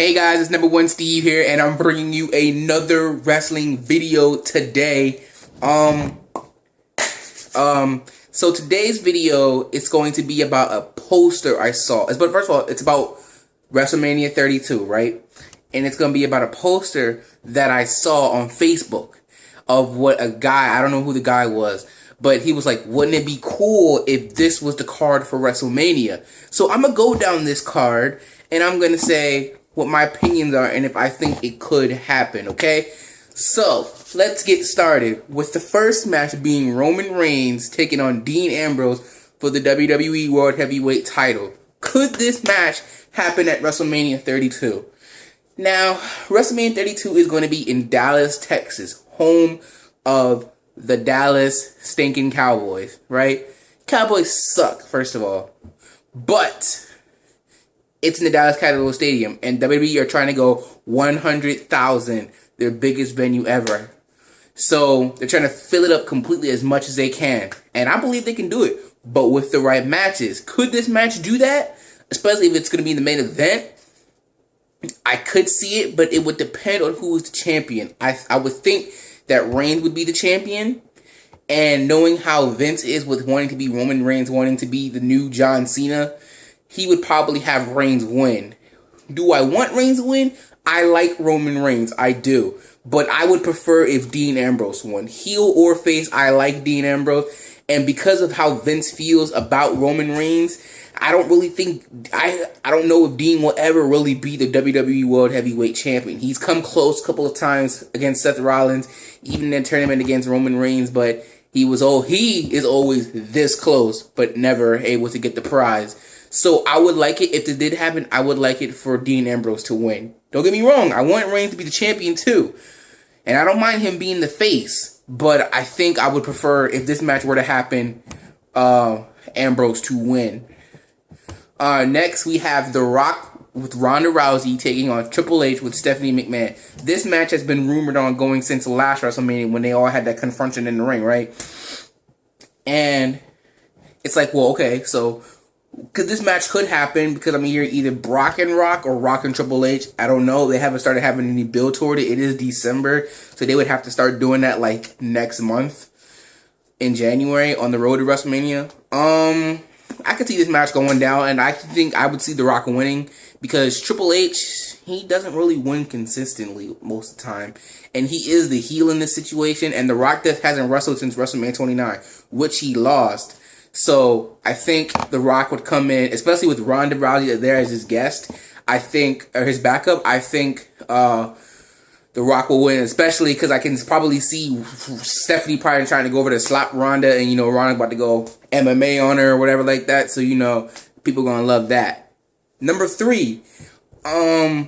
Hey guys, it's number one Steve here, and I'm bringing you another wrestling video today. So today's video is going to be about a poster I saw. But first of all, it's about WrestleMania 32, right? And it's going to be about a poster that I saw on Facebook of what a guy, I don't know who the guy was, but he was like, wouldn't it be cool if this was the card for WrestleMania? So I'm going to go down this card, and I'm going to say what my opinions are and if I think it could happen, okay? So, let's get started with the first match being Roman Reigns taking on Dean Ambrose for the WWE World Heavyweight title. Could this match happen at WrestleMania 32? Now, WrestleMania 32 is going to be in Dallas, Texas, home of the Dallas stinking Cowboys, right? Cowboys suck, first of all. But it's in the Dallas Cowboys Stadium, and WWE are trying to go 100,000, their biggest venue ever. So they're trying to fill it up completely as much as they can, and I believe they can do it, but with the right matches. Could this match do that? Especially if it's going to be in the main event. I could see it, but it would depend on who is the champion. I would think that Reigns would be the champion, and knowing how Vince is with wanting to be Roman Reigns, wanting to be the new John Cena, he would probably have Reigns win. Do I want Reigns to win? I like Roman Reigns. I do. But I would prefer if Dean Ambrose won. Heel or face, I like Dean Ambrose. And because of how Vince feels about Roman Reigns, I don't really think, I don't know if Dean will ever really be the WWE World Heavyweight Champion. He's come close a couple of times against Seth Rollins, even in the tournament against Roman Reigns, but he is always this close, but never able to get the prize. So I would like it, if this did happen, I would like it for Dean Ambrose to win. Don't get me wrong, I want Reigns to be the champion too. And I don't mind him being the face, but I think I would prefer, if this match were to happen, Ambrose to win. Next, we have The Rock with Ronda Rousey taking on Triple H with Stephanie McMahon. This match has been rumored on going since last WrestleMania when they all had that confrontation in the ring, right? And it's like, well, okay, so because this match could happen, because I'm here either Brock and Rock or Rock and Triple H. I don't know. They haven't started having any build toward it. It is December, so they would have to start doing that like next month in January on the road to WrestleMania. I could see this match going down, and I think I would see The Rock winning because Triple H, he doesn't really win consistently most of the time, and he is the heel in this situation, and The Rock hasn't wrestled since WrestleMania 29, which he lost. So I think The Rock would come in, especially with Ronda Rousey there as his guest. I think, or his backup. I think The Rock will win, especially because I can probably see Stephanie probably trying to go over to slap Ronda, and Ronda about to go MMA on her or whatever like that. So people gonna love that. Number 3, Brock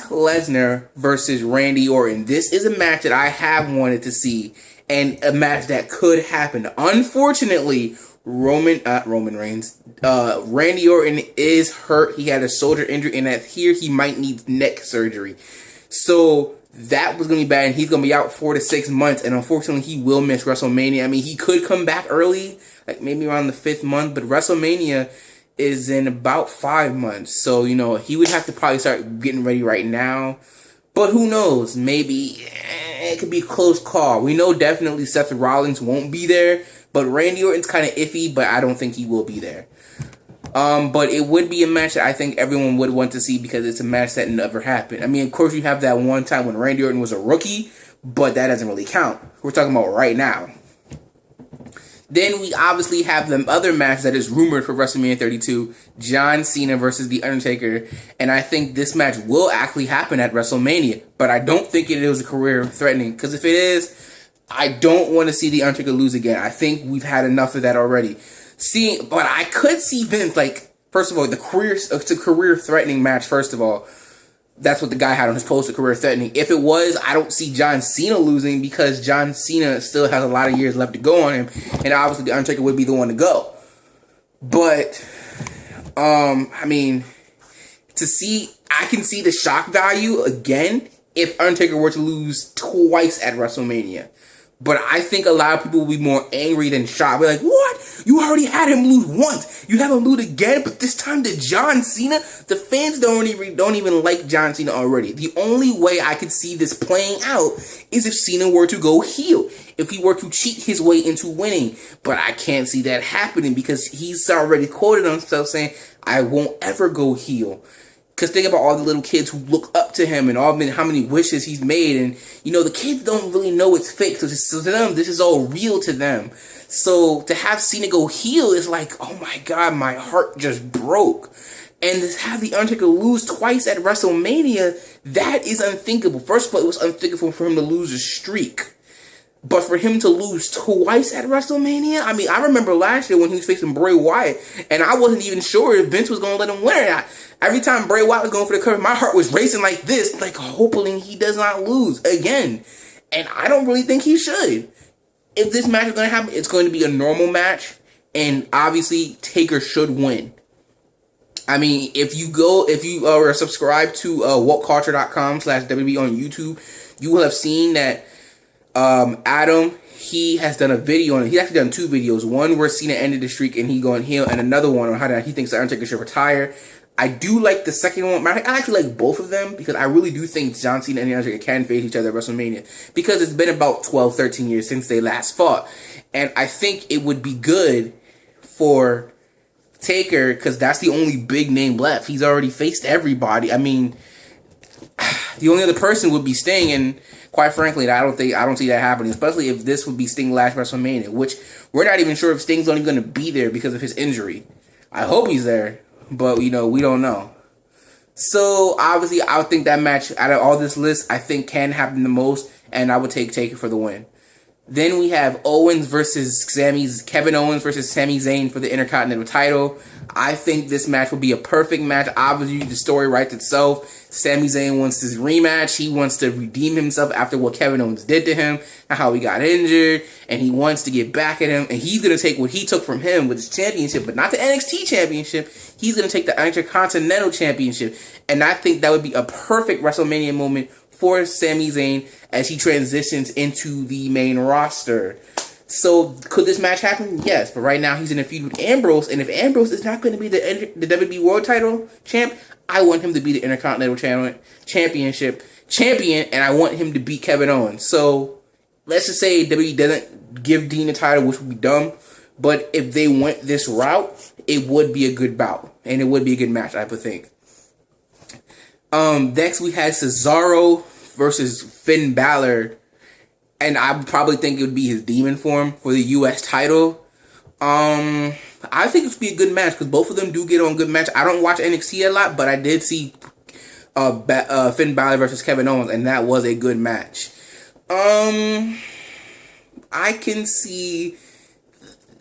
Lesnar versus Randy Orton. This is a match that I have wanted to see, and a match that could happen. Unfortunately, Randy Orton is hurt. He had a shoulder injury, and here he might need neck surgery. So that was going to be bad, and he's going to be out 4 to 6 months, and unfortunately, he will miss WrestleMania. I mean, he could come back early, like maybe around the 5th month, but WrestleMania is in about 5 months. So, he would have to probably start getting ready right now. But who knows? Maybe it could be a close call. We know definitely Seth Rollins won't be there, but Randy Orton's kind of iffy, but I don't think he will be there. But it would be a match that I think everyone would want to see because it's a match that never happened. I mean, of course, you have that one time when Randy Orton was a rookie, but that doesn't really count. We're talking about right now. Then we obviously have the other match that is rumored for WrestleMania 32, John Cena versus The Undertaker. And I think this match will actually happen at WrestleMania. But I don't think it is a career-threatening. Because if it is, I don't want to see The Undertaker lose again. I think we've had enough of that already. But I could see Vince, first of all, it's a career-threatening match, first of all. That's what the guy had on his poster, career-threatening. If it was, I don't see John Cena losing because John Cena still has a lot of years left to go on him. And obviously, The Undertaker would be the one to go. But, I mean, I can see the shock value again if Undertaker were to lose twice at WrestleMania. But I think a lot of people will be more angry than shocked. Be like, what? You already had him lose once. You have him lose again, but this time to John Cena. The fans don't even like John Cena already. The only way I could see this playing out is if Cena were to go heel. If he were to cheat his way into winning. But I can't see that happening because he's already quoted himself saying, I won't ever go heel. Because think about all the little kids who look up to him and how many wishes he's made. And, the kids don't really know it's fake. So to them, this is all real to them. So to have Cena go heel is like, oh my God, my heart just broke. And to have The Undertaker lose twice at WrestleMania, that is unthinkable. First of all, it was unthinkable for him to lose a streak. But for him to lose twice at WrestleMania, I mean, I remember last year when he was facing Bray Wyatt, and I wasn't even sure if Vince was going to let him win or not. Every time Bray Wyatt was going for the cover, my heart was racing like this, like hoping he does not lose again. And I don't really think he should. If this match is going to happen, it's going to be a normal match, and obviously Taker should win. I mean, if you are subscribed to whatculture.com/WB on YouTube, you will have seen that Adam, he has done a video on it. He's actually done 2 videos. One where Cena ended the streak and he going heel, and another one on how he thinks the Undertaker should retire. I do like the second one. I actually like both of them because I really do think John Cena and the Undertaker can face each other at WrestleMania because it's been about 12, 13 years since they last fought. And I think it would be good for Taker because that's the only big name left. He's already faced everybody. I mean, the only other person would be Sting, and quite frankly, I don't see that happening, especially if this would be Sting last WrestleMania, which we're not even sure if Sting's not even going to be there because of his injury. I hope he's there, but we don't know. So obviously, I would think that match out of all this list, I think can happen the most, and I would take Taker for the win. Then we have Kevin Owens versus Sami Zayn for the Intercontinental title. I think this match will be a perfect match. Obviously, the story writes itself. Sami Zayn wants this rematch. He wants to redeem himself after what Kevin Owens did to him and how he got injured. And he wants to get back at him. And he's going to take what he took from him with his championship, but not the NXT championship. He's going to take the Intercontinental championship. And I think that would be a perfect WrestleMania moment for Sami Zayn as he transitions into the main roster. So, could this match happen? Yes, but right now he's in a feud with Ambrose, and if Ambrose is not going to be the WWE World Title champ, I want him to be the Intercontinental champion, and I want him to beat Kevin Owens. So, let's just say WWE doesn't give Dean the title, which would be dumb, but if they went this route, it would be a good bout, and it would be a good match, I would think. Next we had Cesaro versus Finn Balor, and I would probably think it would be his demon form for the U.S. title. I think it would be a good match because both of them do get on good match. I don't watch NXT a lot, but I did see Finn Balor versus Kevin Owens, and that was a good match. I can see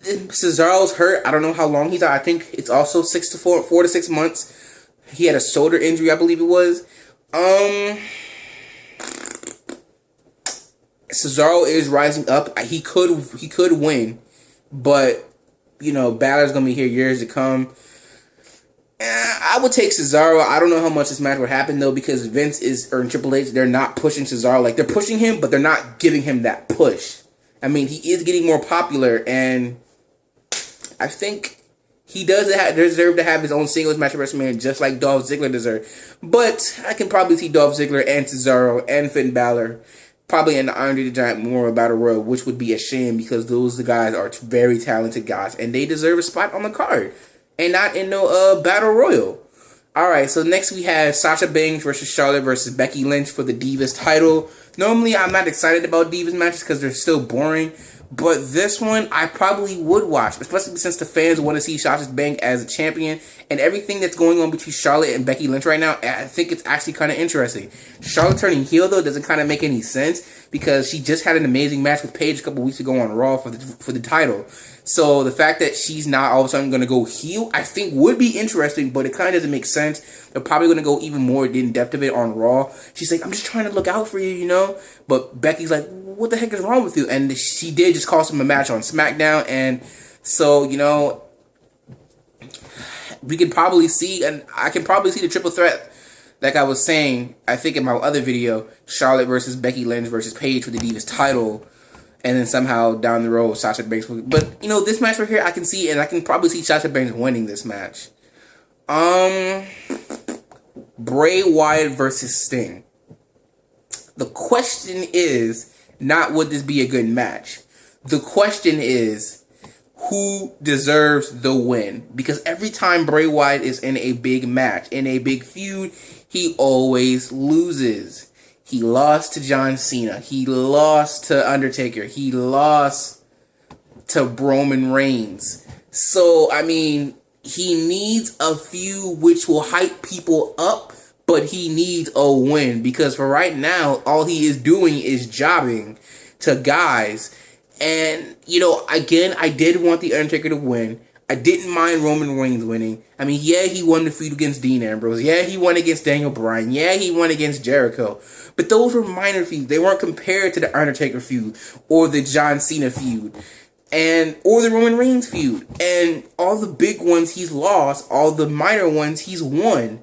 Cesaro's hurt. I don't know how long he's out. I think it's also 4 to 6 months. He had a shoulder injury, I believe it was. Cesaro is rising up. He could win, but Balor's gonna be here years to come. I would take Cesaro. I don't know how much this match would happen though, because Vince or Triple H, they're not pushing Cesaro. Like, they're pushing him, but they're not giving him that push. I mean, he is getting more popular, and I think he does deserve to have his own singles match at WrestleMania, just like Dolph Ziggler deserved. But I can probably see Dolph Ziggler and Cesaro and Finn Balor probably in the Andre the Giant Memorial Battle Royal, which would be a shame because those guys are very talented guys, and they deserve a spot on the card and not in no Battle Royal. Alright, so next we have Sasha Banks versus Charlotte versus Becky Lynch for the Divas title. Normally, I'm not excited about Divas matches because they're still boring. But this one, I probably would watch, especially since the fans want to see Sasha Banks as a champion. And everything that's going on between Charlotte and Becky Lynch right now, I think it's actually kind of interesting. Charlotte turning heel, though, doesn't kind of make any sense because she just had an amazing match with Paige a couple weeks ago on Raw for the title. So the fact that she's not all of a sudden going to go heel, I think would be interesting, but it kind of doesn't make sense. They're probably going to go even more in depth of it on Raw. She's like, I'm just trying to look out for you, But Becky's like, what the heck is wrong with you? And she did just cost him a match on SmackDown. And so, we can probably see, and I can probably see the triple threat, like I was saying, I think in my other video, Charlotte versus Becky Lynch versus Paige for the Divas title. And then somehow down the road, Sasha Banks. But you know, this match right here, I can see, and I can probably see Sasha Banks winning this match. Bray Wyatt versus Sting. The question is not would this be a good match. The question is who deserves the win. Because every time Bray Wyatt is in a big match, in a big feud, he always loses. He lost to John Cena. He lost to Undertaker. He lost to Roman Reigns. So, I mean, he needs a feud which will hype people up, but he needs a win. Because for right now, all he is doing is jobbing to guys. And, you know, again, I did want The Undertaker to win. I didn't mind Roman Reigns winning. I mean, yeah, he won the feud against Dean Ambrose. Yeah, he won against Daniel Bryan. Yeah, he won against Jericho. But those were minor feuds. They weren't compared to the Undertaker feud or the John Cena feud or the Roman Reigns feud. And all the big ones he's lost, all the minor ones he's won.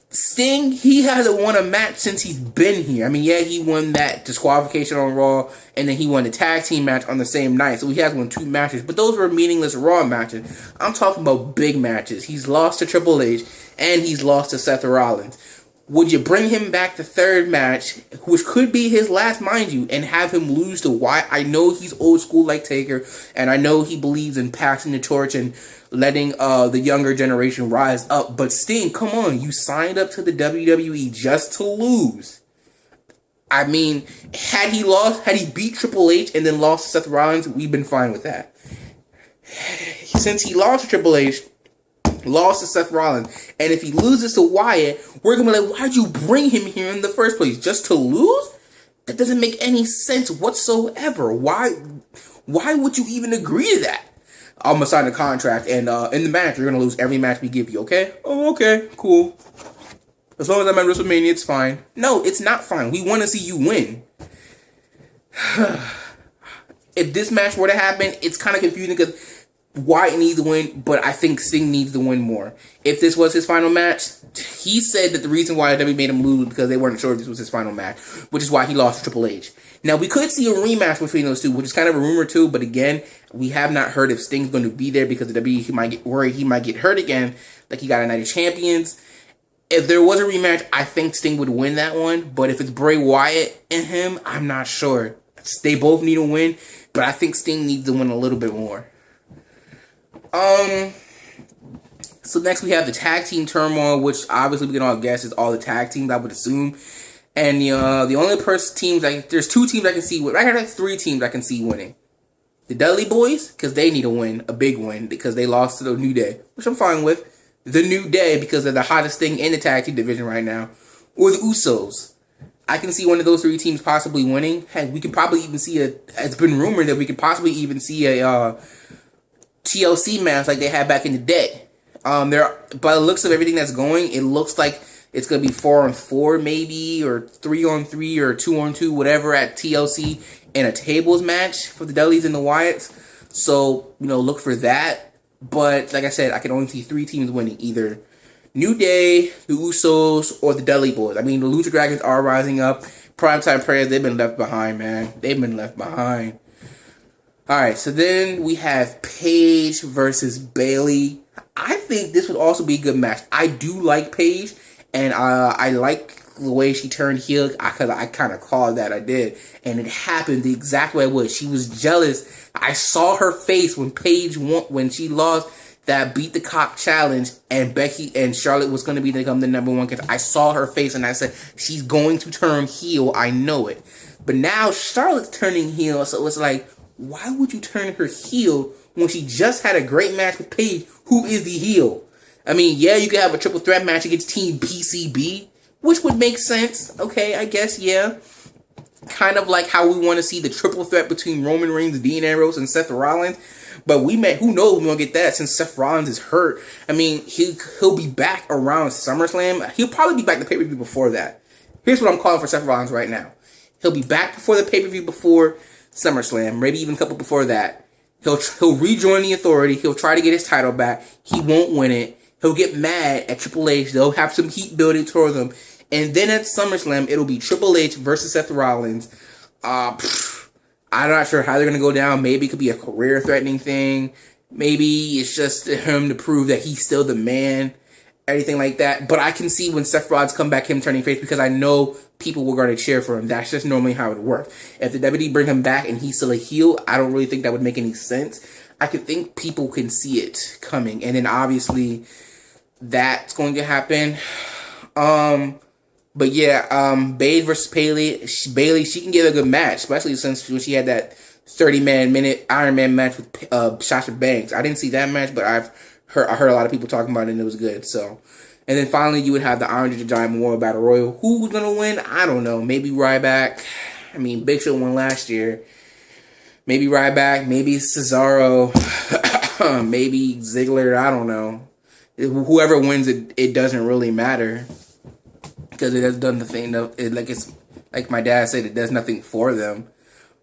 Sting, he hasn't won a match since he's been here. I mean, yeah, he won that disqualification on Raw, and then he won the tag team match on the same night. So he has won 2 matches, but those were meaningless Raw matches. I'm talking about big matches. He's lost to Triple H, and he's lost to Seth Rollins. Would you bring him back the third match, which could be his last, mind you, and have him lose to Wyatt? I know he's old school like Taker, and I know he believes in passing the torch and letting the younger generation rise up. But Sting, come on, you signed up to the WWE just to lose. I mean, had he beat Triple H and then lost to Seth Rollins, we've been fine with that. Since he lost to Triple H, lost to Seth Rollins, and if he loses to Wyatt, we're gonna be like, why'd you bring him here in the first place? Just to lose? That doesn't make any sense whatsoever. Why would you even agree to that? I'm gonna sign a contract, and in the match, you're gonna lose every match we give you, okay? Oh, okay, cool. As long as I'm at WrestleMania, it's fine. No, it's not fine. We want to see you win. If this match were to happen, it's kind of confusing because Wyatt needs to win, but I think Sting needs to win more. If this was his final match, he said that the reason why WWE made him lose because they weren't sure if this was his final match, which is why he lost to Triple H. Now, we could see a rematch between those two, which is kind of a rumor too, but again, we have not heard if Sting's going to be there because the WWE might get worried he might get hurt again, like he got a Night of Champions. If there was a rematch, I think Sting would win that one, but if it's Bray Wyatt and him, I'm not sure. They both need a win, but I think Sting needs to win a little bit more. So next we have the tag team turmoil, which obviously we can all guess is all the tag teams, I would assume. And the only teams, there's 2 teams I can see, I have 3 teams I can see winning. The Dudley Boys, because they need a win, a big win, because they lost to the New Day, which I'm fine with. The New Day, because they're the hottest thing in the tag team division right now. Or the Usos. I can see one of those 3 teams possibly winning. Heck, we could probably even see it's been rumored that we could possibly even see a TLC match like they had back in the day. By the looks of everything that's going, it looks like it's going to be 4-on-4 maybe, or 3-on-3, or 2-on-2, whatever at TLC in a tables match for the Dudleys and the Wyatts. So, you know, look for that. But, like I said, I can only see 3 teams winning. Either New Day, the Usos, or the Dudley Boys. I mean, the Lucha Dragons are rising up. Primetime Players, they've been left behind, man. They've been left behind. Alright, so then we have Paige versus Bayley. I think this would also be a good match. I do like Paige, and I like the way she turned heel, because I kind of called that, I did. And it happened the exact way it was. She was jealous. I saw her face when Paige won, when she lost that Beat the Cock challenge, and Becky and Charlotte was going to become the #1 contender. I saw her face, and I said, she's going to turn heel. I know it. But now Charlotte's turning heel, so it's like, why would you turn her heel when she just had a great match with Paige, who is the heel? I mean, yeah, you could have a triple threat match against Team PCB, which would make sense. Okay, I guess, yeah. Kind of like how we want to see the triple threat between Roman Reigns, Dean Ambrose, and Seth Rollins. But who knows we're going to get that since Seth Rollins is hurt. I mean, he'll be back around SummerSlam. He'll probably be back the pay-per-view before that. Here's what I'm calling for Seth Rollins right now. He'll be back before the pay-per-view before SummerSlam, maybe even a couple before that. He'll rejoin the Authority. He'll try to get his title back. He won't win it. He'll get mad at Triple H. They'll have some heat building towards him. And then at SummerSlam, it'll be Triple H versus Seth Rollins. I I'm not sure how they're going to go down. Maybe it could be a career-threatening thing. Maybe it's just him to prove that he's still the man, everything like that. But I can see when Seth Rollins come back, him turning face, because I know people were going to cheer for him. That's just normally how it works. If the WWE bring him back and he's still a heel, I don't really think that would make any sense. I could think people can see it coming. And then obviously that's going to happen. But yeah, Bayley versus Bayley. Bayley, she can give a good match, especially since when she had that 30-minute Iron Man match with Sasha Banks. I didn't see that match, but I heard a lot of people talking about it, and it was good. So, and then finally, you would have the Andre the Giant Memorial Battle Royal. Who's gonna win? I don't know. Maybe Ryback. I mean, Big Show won last year. Maybe Ryback. Maybe Cesaro. Maybe Ziggler. I don't know. Whoever wins it doesn't really matter, because it has done the thing. It's like my dad said, it does nothing for them.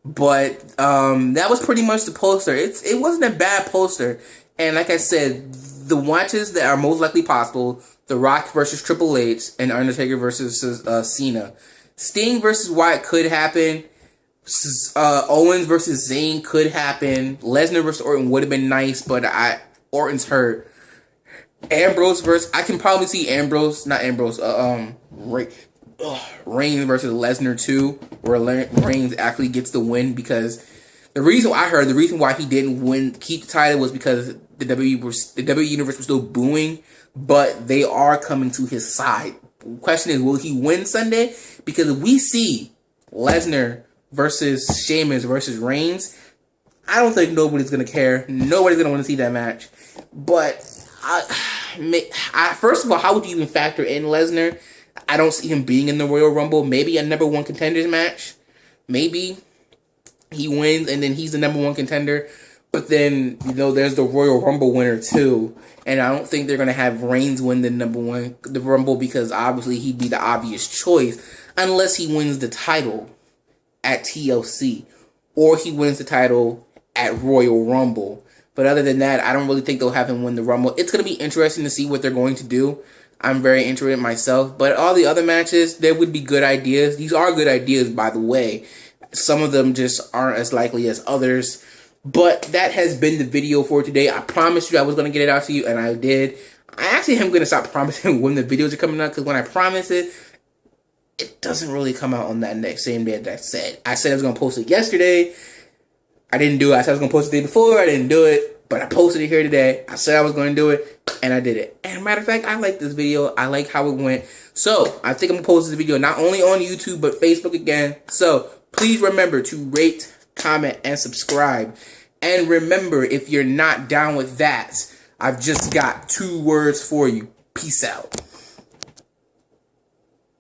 But that was pretty much the poster. It wasn't a bad poster. And like I said, the matches that are most likely possible: The Rock versus Triple H and Undertaker versus Cena. Sting versus Wyatt could happen. Owens versus Zayn could happen. Lesnar versus Orton would have been nice, but Orton's hurt. Ambrose versus, I can probably see Reigns versus Lesnar too, where Reigns actually gets the win, because the reason why he didn't keep the title was because the WWE Universe was still booing, but they are coming to his side. The question is, will he win Sunday? Because if we see Lesnar versus Sheamus versus Reigns, I don't think nobody's gonna care. Nobody's gonna want to see that match. But first of all, how would you even factor in Lesnar? I don't see him being in the Royal Rumble. Maybe a number one contenders match. Maybe he wins and then he's the number one contender. But then, there's the Royal Rumble winner too. And I don't think they're going to have Reigns win the Rumble, because obviously he'd be the obvious choice unless he wins the title at TLC or he wins the title at Royal Rumble. But other than that, I don't really think they'll have him win the Rumble. It's going to be interesting to see what they're going to do. I'm very interested myself. But all the other matches, there would be good ideas. These are good ideas, by the way. Some of them just aren't as likely as others. But that has been the video for today. I promised you I was going to get it out to you, and I did. I actually am going to stop promising when the videos are coming out, because when I promise it, it doesn't really come out on that same day that I said. I said I was going to post it yesterday. I didn't do it. I said I was going to post it the day before. I didn't do it. But I posted it here today. I said I was going to do it, and I did it. And matter of fact, I like this video. I like how it went. So I think I'm going to post this video not only on YouTube, but Facebook again. So please remember to rate, comment, and subscribe. And remember, if you're not down with that, I've just got 2 words for you. Peace out.